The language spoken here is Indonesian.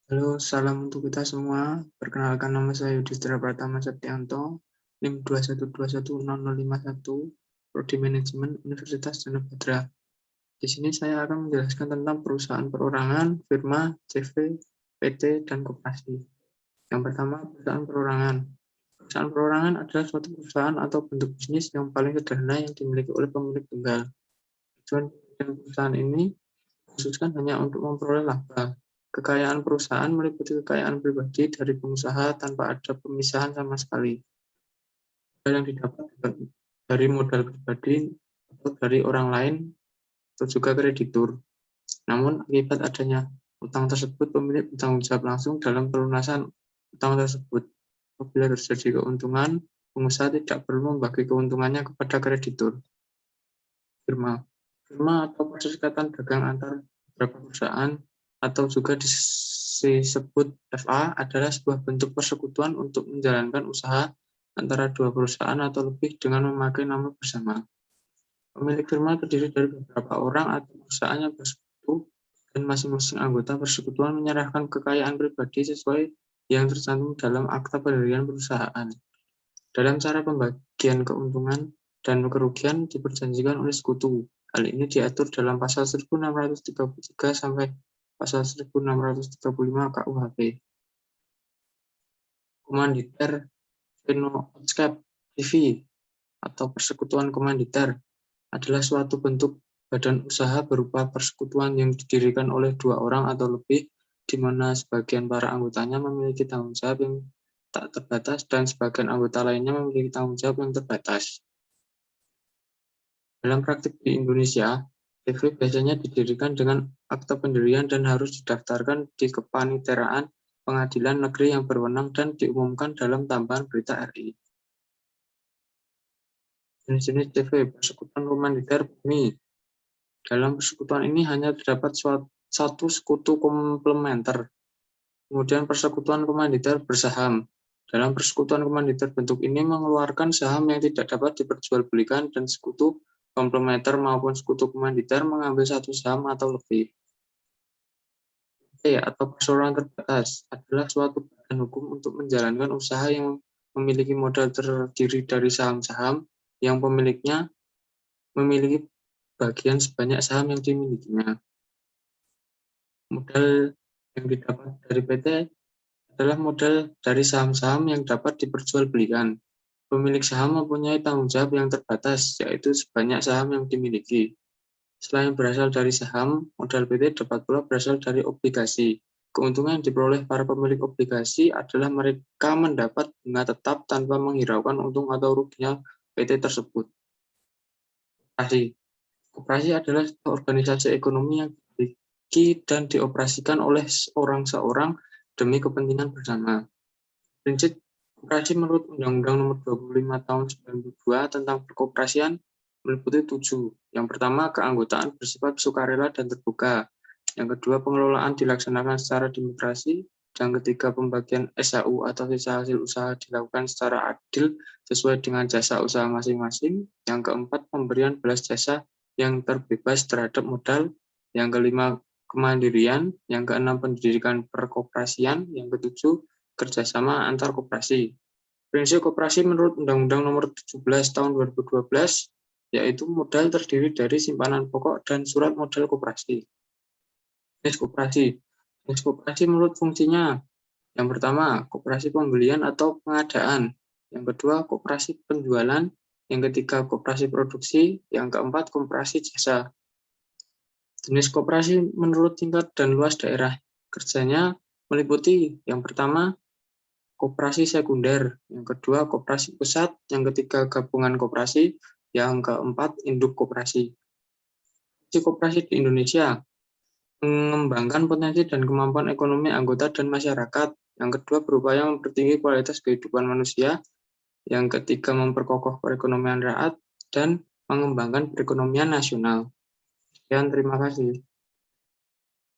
Halo, salam untuk kita semua. Perkenalkan nama saya Yudhistira Pratama Setyanto, NIM 212100051, Prodi Manajemen Universitas Danabadra. Di sini saya akan menjelaskan tentang perusahaan perorangan, firma, CV, PT, dan koperasi. Yang pertama, perusahaan perorangan. Perusahaan perorangan adalah suatu perusahaan atau bentuk bisnis yang paling sederhana yang dimiliki oleh pemilik tunggal. Tujuan perusahaan ini dikhususkan hanya untuk memperoleh laba. Kekayaan perusahaan meliputi kekayaan pribadi dari pengusaha tanpa ada pemisahan sama sekali. Modal yang didapat dari modal pribadi atau dari orang lain atau juga kreditur. Namun akibat adanya utang tersebut, pemilik bertanggung jawab langsung dalam pelunasan utang tersebut. Apabila terjadi keuntungan, pengusaha tidak perlu membagi keuntungannya kepada kreditur. Firma atau perserikatan dagang antar beberapa perusahaan atau juga disebut FA adalah sebuah bentuk persekutuan untuk menjalankan usaha antara dua perusahaan atau lebih dengan memakai nama bersama. Pemilik firma terdiri dari beberapa orang atau perusahaan yang bersekutu dan masing-masing anggota persekutuan menyerahkan kekayaan pribadi sesuai yang tercantum dalam akta pendirian perusahaan. Dalam cara pembagian keuntungan dan kerugian diperjanjikan oleh sekutu. Hal ini diatur dalam pasal 1633 sampai pasal 1635 KUHP. Komanditer Fenootschap TV atau persekutuan komanditer adalah suatu bentuk badan usaha berupa persekutuan yang didirikan oleh dua orang atau lebih, di mana sebagian para anggotanya memiliki tanggung jawab yang tak terbatas dan sebagian anggota lainnya memiliki tanggung jawab yang terbatas. Dalam praktik di Indonesia, TV biasanya didirikan dengan akta pendirian dan harus didaftarkan di Kepaniteraan Pengadilan Negeri yang berwenang dan diumumkan dalam tambahan berita RI. Jenis-jenis TV, persekutuan komanditer bumi. Dalam persekutuan ini hanya terdapat satu sekutu komplementer. Kemudian persekutuan komanditer bersaham. Dalam persekutuan komanditer bentuk ini mengeluarkan saham yang tidak dapat diperjualbelikan dan sekutu komplementer maupun sekutu komanditer mengambil satu saham atau lebih. Atau perseroan terbatas adalah suatu badan hukum untuk menjalankan usaha yang memiliki modal terdiri dari saham-saham yang pemiliknya memiliki bagian sebanyak saham yang dimilikinya. Modal yang didapat dari PT adalah modal dari saham-saham yang dapat diperjualbelikan. Pemilik saham mempunyai tanggung jawab yang terbatas, yaitu sebanyak saham yang dimiliki. Selain berasal dari saham, modal PT dapat pula berasal dari obligasi. Keuntungan yang diperoleh para pemilik obligasi adalah mereka mendapat bunga tetap tanpa menghiraukan untung atau ruginya PT tersebut. Koperasi adalah organisasi ekonomi yang dimiliki dan dioperasikan oleh seorang demi kepentingan bersama. Prinsip koperasi menurut Undang-Undang Nomor 25 Tahun 92 tentang perkoperasian meliputi 7. Yang pertama, keanggotaan bersifat sukarela dan terbuka. Yang kedua, pengelolaan dilaksanakan secara demokrasi. Yang ketiga, pembagian SHU atau sisa hasil usaha dilakukan secara adil sesuai dengan jasa usaha masing-masing. Yang keempat, pemberian balas jasa yang terbebas terhadap modal. Yang kelima, kemandirian. Yang keenam, pendidikan perkoperasian. Yang ketujuh, kerjasama antar koperasi. Prinsip koperasi menurut Undang-Undang Nomor 17 Tahun 2012, yaitu modal terdiri dari simpanan pokok dan surat modal koperasi. Jenis koperasi. Jenis koperasi menurut fungsinya. Yang pertama, koperasi pembelian atau pengadaan. Yang kedua, koperasi penjualan. Yang ketiga, koperasi produksi. Yang keempat, koperasi jasa. Jenis koperasi menurut tingkat dan luas daerah kerjanya meliputi yang pertama, koperasi sekunder, yang kedua koperasi pusat, yang ketiga gabungan koperasi, yang keempat induk koperasi. Koperasi di Indonesia mengembangkan potensi dan kemampuan ekonomi anggota dan masyarakat. Yang kedua berupaya mempertinggi kualitas kehidupan manusia. Yang ketiga memperkokoh perekonomian rakyat dan mengembangkan perekonomian nasional. Sekian, terima kasih.